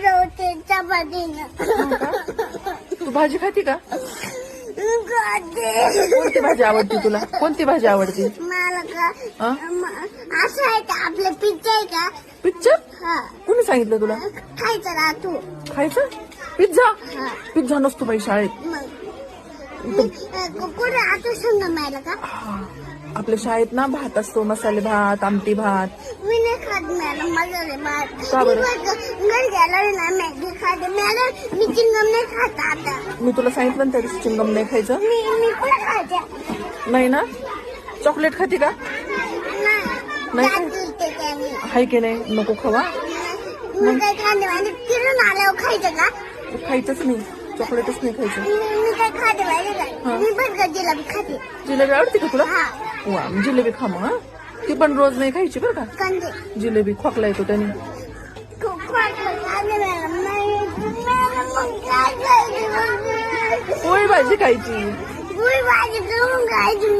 पुरवते चपातीनं. तू भाजी खाती का? खाते. कोणती भाजी आवडते तुला? कोणती भाजी आवडते? मला का हा? असं आहे का आपलं पिझ्झा आहे का? पिक्चर? हा कोणी सांगितलं तुला खायचं ना तू. खायचं? पिझ्झा? हा पिझ्झा नसतो बाई शाळेत. मग कुठे आता समजा मायला का आपल्या शाळेत ना भात असतो, मसाले भात, आमटी भात. मी नाही खात मॅडम मसाले भात. का बरं? घरी गेला ना मॅगी खाते मॅडम. मी चिंगम नाही खात आता. मी तुला सांगितलं ना त्या दिवशी चिंगम नाही खायचं. मी पण खाते. नाही ना? चॉकलेट खाती का? नाही दात का? दुखते त्याने. हाय की नाही? नको खावा. मी काय खाते म्हणजे फिरून आल्यावर खायचं का? खायचंच नाही, चॉकलेटच नाही खायचं. मी काय खाते माहिती का? मी पण जिलेबी खाते. जिलेबी आवडते का तुला? हा वा, जिलेबी खा मग. हा? ती पण रोज नाही खायची बरं का. कंदे जिलेबी खोकला येतो त्याने. खूप खाते मॅडम. मॅडम मग काय खायचं? पोळी भाजी खायची. पोळी भाजी करून खायची.